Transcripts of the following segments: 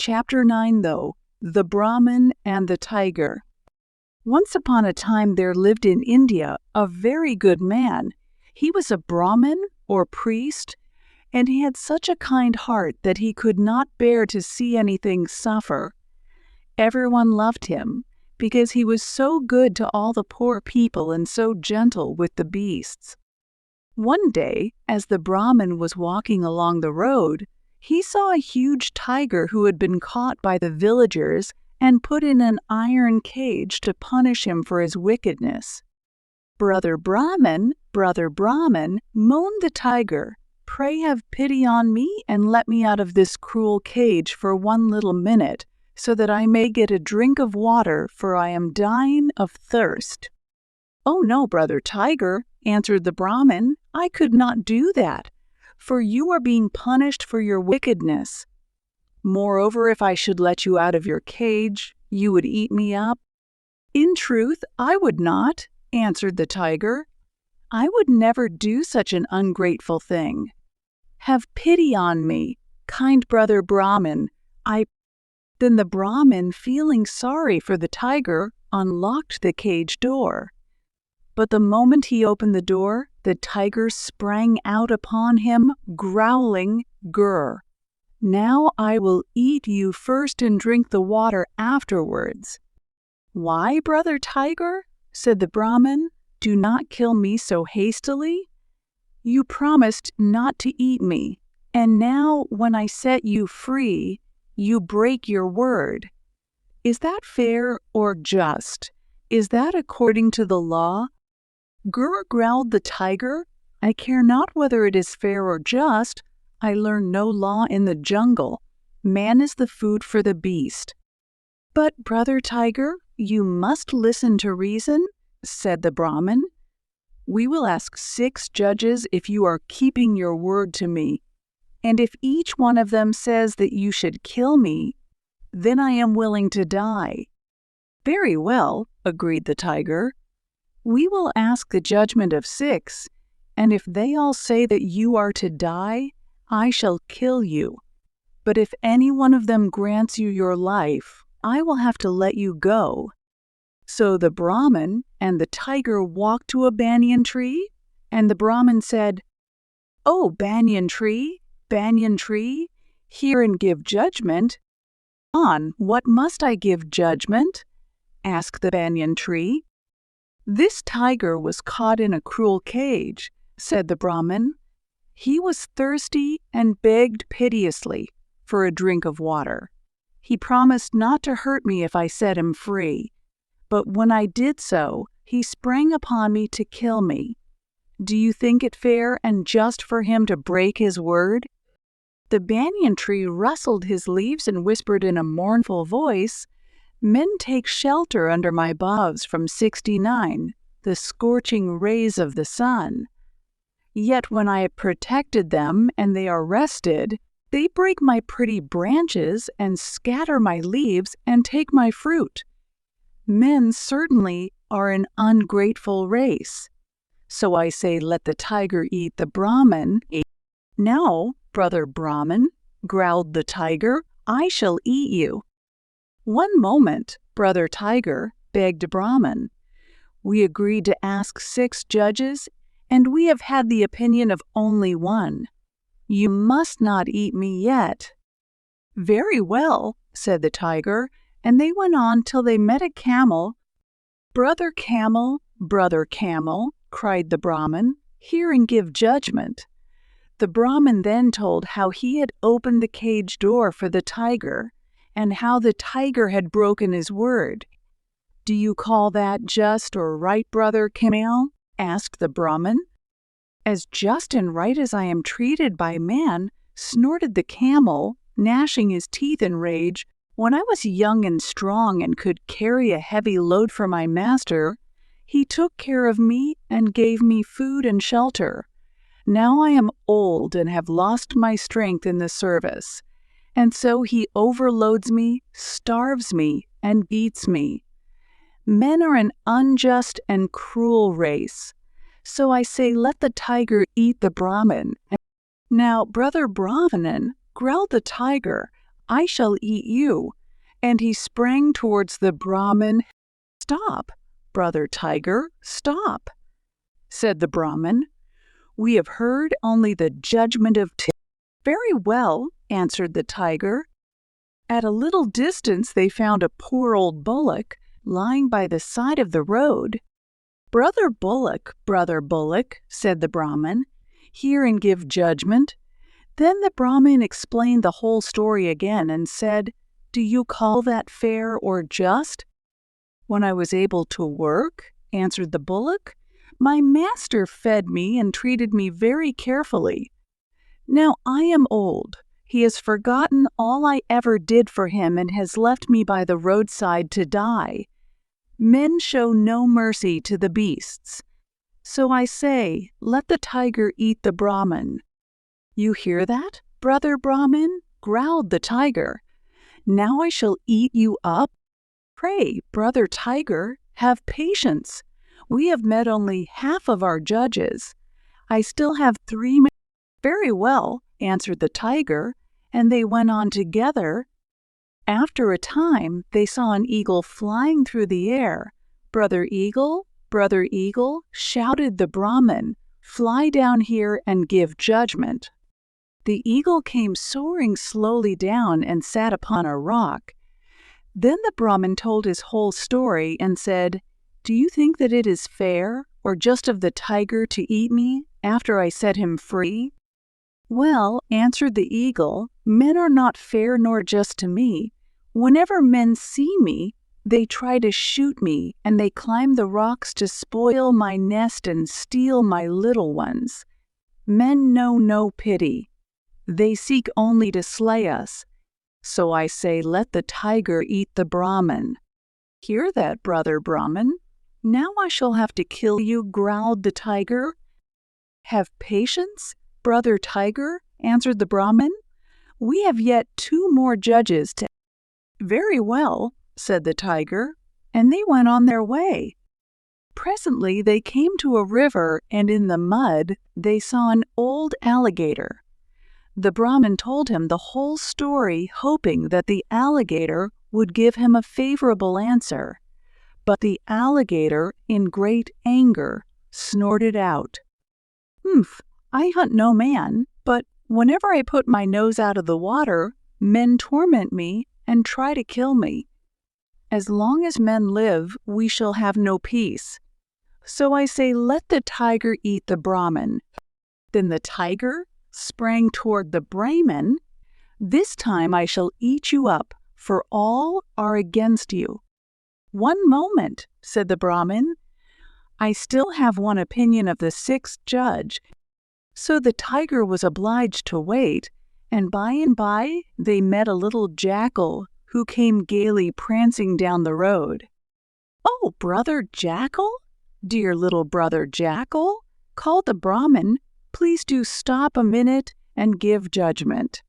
Chapter 9, though, The Brahmin and the Tiger. Once upon a time there lived in India a very good man. He was a Brahmin, or priest, and he had such a kind heart that he could not bear to see anything suffer. Everyone loved him, because he was so good to all the poor people and so gentle with the beasts. One day, as the Brahmin was walking along the road, he saw a huge tiger who had been caught by the villagers and put in an iron cage to punish him for his wickedness. Brother Brahmin, moaned the tiger, "Pray have pity on me and let me out of this cruel cage for one little minute, so that I may get a drink of water, for I am dying of thirst." "Oh no, Brother Tiger," answered the Brahmin, "I could not do that, for you are being punished for your wickedness. Moreover, if I should let you out of your cage, you would eat me up." "In truth, I would not," answered the tiger. "I would never do such an ungrateful thing. Have pity on me, kind Brother Brahmin. Then the Brahmin, feeling sorry for the tiger, unlocked the cage door. But the moment he opened the door, the tiger sprang out upon him, growling, "Grr! Now I will eat you first and drink the water afterwards." "Why, Brother Tiger?" said the Brahmin. "Do not kill me so hastily. You promised not to eat me, and now when I set you free, you break your word. Is that fair or just? Is that according to the law?" "Grr," growled the tiger, "I care not whether it is fair or just. I learn no law in the jungle. Man is the food for the beast." "But, Brother Tiger, you must listen to reason," said the Brahmin. "We will ask 6 judges if you are keeping your word to me, and if each one of them says that you should kill me, then I am willing to die." "Very well," agreed the tiger. "We will ask the judgment of 6, and if they all say that you are to die, I shall kill you. But if any one of them grants you your life, I will have to let you go." So the Brahmin and the tiger walked to a banyan tree, and the Brahmin said, "Oh, banyan tree, hear and give judgment." "On what must I give judgment?" asked the banyan tree. "This tiger was caught in a cruel cage," said the Brahmin. "He was thirsty and begged piteously for a drink of water. He promised not to hurt me if I set him free, but when I did so, he sprang upon me to kill me. Do you think it fair and just for him to break his word?" The banyan tree rustled his leaves and whispered in a mournful voice, "Men take shelter under my boughs from 69, the scorching rays of the sun. Yet when I have protected them and they are rested, they break my pretty branches and scatter my leaves and take my fruit. Men certainly are an ungrateful race. So I say, let the tiger eat the Brahmin." "Now, Brother Brahmin," growled the tiger, "I shall eat you." "One moment, Brother Tiger," begged Brahmin. "We agreed to ask 6 judges, and we have had the opinion of only one. You must not eat me yet." "Very well," said the tiger, and they went on till they met a camel. Brother Camel," cried the Brahmin, "hear and give judgment." The Brahmin then told how he had opened the cage door for the tiger, and how the tiger had broken his word. "Do you call that just or right, Brother Camel?" asked the Brahmin. "As just and right as I am treated by man," snorted the camel, gnashing his teeth in rage. "When I was young and strong and could carry a heavy load for my master, he took care of me and gave me food and shelter. Now I am old and have lost my strength in the service, and so he overloads me, starves me, and beats me. Men are an unjust and cruel race. So I say, let the tiger eat the Brahmin." "Now, Brother Brahmin," growled the tiger, I shall eat you." And he sprang towards the Brahmin. "Stop, brother tiger, stop," said the Brahmin. "We have heard only the judgment of "Very well," answered the tiger. At a little distance they found a poor old bullock lying by the side of the road. Brother Bullock," said the Brahmin, "hear and give judgment." Then the Brahmin explained the whole story again and said, "Do you call that fair or just?" "When I was able to work," answered the bullock, "my master fed me and treated me very carefully. Now I am old. He has forgotten all I ever did for him and has left me by the roadside to die. Men show no mercy to the beasts. So I say, let the tiger eat the Brahmin." "You hear that, brother Brahmin?" growled the tiger. "Now I shall eat you up. Pray, brother tiger, have patience. We have met only half of our judges. I still have 3 men." "Very well," answered the tiger, and they went on together. After a time, they saw an eagle flying through the air. Brother Eagle," shouted the Brahmin, "fly down here and give judgment." The eagle came soaring slowly down and sat upon a rock. Then the Brahmin told his whole story and said, "Do you think that it is fair or just of the tiger to eat me after I set him free?" "Well," answered the eagle, "men are not fair nor just to me. Whenever men see me, they try to shoot me, and they climb the rocks to spoil my nest and steal my little ones. Men know no pity. They seek only to slay us. So I say, let the tiger eat the Brahmin." "Hear that, brother Brahmin? Now I shall have to kill you," growled the tiger. "Have patience, brother tiger," answered the Brahmin. "We have yet 2 more judges to—" "Very well," said the tiger, and they went on their way. Presently they came to a river, and in the mud they saw an old alligator. The Brahmin told him the whole story, hoping that the alligator would give him a favorable answer. But the alligator, in great anger, snorted out, "Humph! I hunt no man, but whenever I put my nose out of the water, men torment me and try to kill me. As long as men live, we shall have no peace. So I say, let the tiger eat the Brahmin." Then the tiger sprang toward the Brahmin. "This time I shall eat you up, for all are against you." "One moment," said the Brahmin. "I still have one opinion of the 6th judge." So the tiger was obliged to wait, and by they met a little jackal who came gaily prancing down the road. "Oh, brother Jackal, dear little brother Jackal," called the Brahmin, "please do stop a minute and give judgment."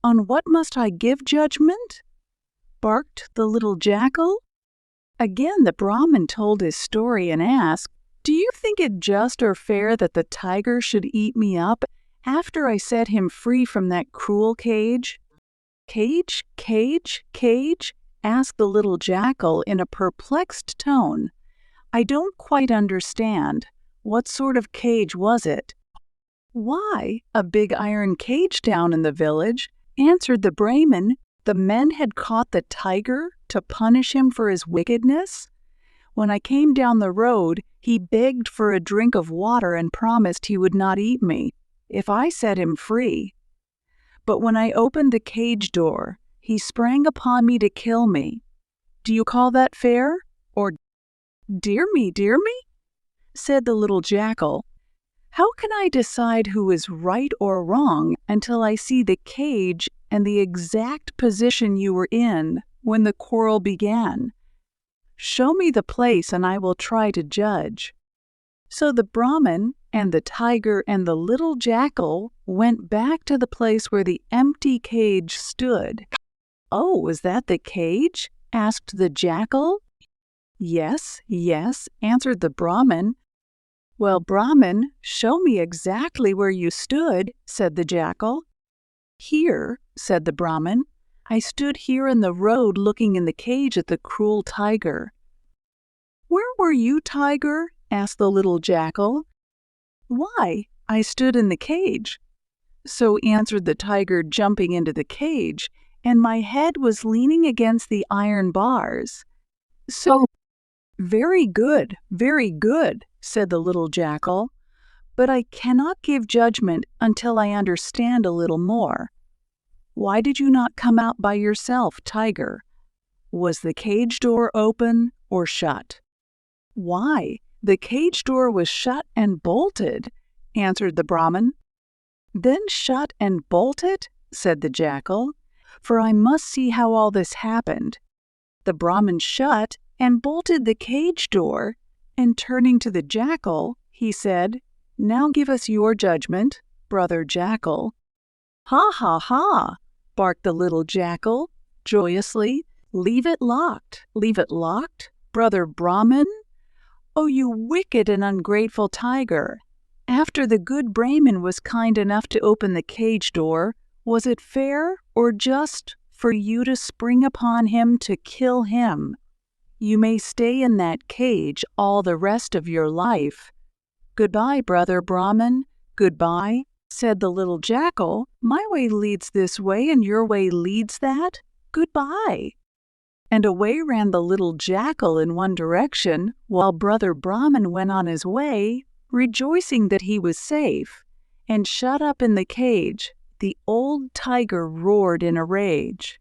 "On what must I give judgment?" barked the little jackal. Again the Brahmin told his story and asked, "Do you think it just or fair that the tiger should eat me up after I set him free from that cruel cage?" Cage?" asked the little jackal in a perplexed tone. "I don't quite understand. What sort of cage was it?" "Why, a big iron cage down in the village," answered the Brahmin. "The men had caught the tiger to punish him for his wickedness. When I came down the road, he begged for a drink of water and promised he would not eat me if I set him free. But when I opened the cage door, he sprang upon me to kill me. Do you call that fair? Or—" Dear me," said the little jackal. "How can I decide who is right or wrong until I see the cage and the exact position you were in when the quarrel began? Show me the place and I will try to judge." So the Brahmin and the tiger and the little jackal went back to the place where the empty cage stood. "Oh, is that the cage?" asked the jackal. Yes," answered the Brahmin. "Well, Brahmin, show me exactly where you stood," said the jackal. "Here," said the Brahmin. I stood here in the road looking in the cage at the cruel tiger." "Where were you, Tiger?" asked the little jackal. "Why, I stood in the cage." So answered the tiger, jumping into the cage, and my head was leaning against the iron bars. "So very good, said the little jackal, "but I cannot give judgment until I understand a little more. Why did you not come out by yourself, Tiger? Was the cage door open or shut?" "Why, the cage door was shut and bolted," answered the Brahmin. "Then shut and bolted?" said the jackal, "for I must see how all this happened." The Brahmin shut and bolted the cage door, and turning to the jackal, he said, "Now give us your judgment, brother jackal." "Ha, ha, ha!" barked the little jackal joyously. Leave it locked, brother Brahmin? Oh, you wicked and ungrateful tiger! After the good Brahmin was kind enough to open the cage door, was it fair or just for you to spring upon him to kill him? You may stay in that cage all the rest of your life. "Goodbye, brother Brahmin, goodbye," said the little jackal. "My way leads this way and your way leads that. Goodbye." And away ran the little jackal in one direction, while brother Brahmin went on his way, rejoicing that he was safe. And shut up in the cage, the old tiger roared in a rage.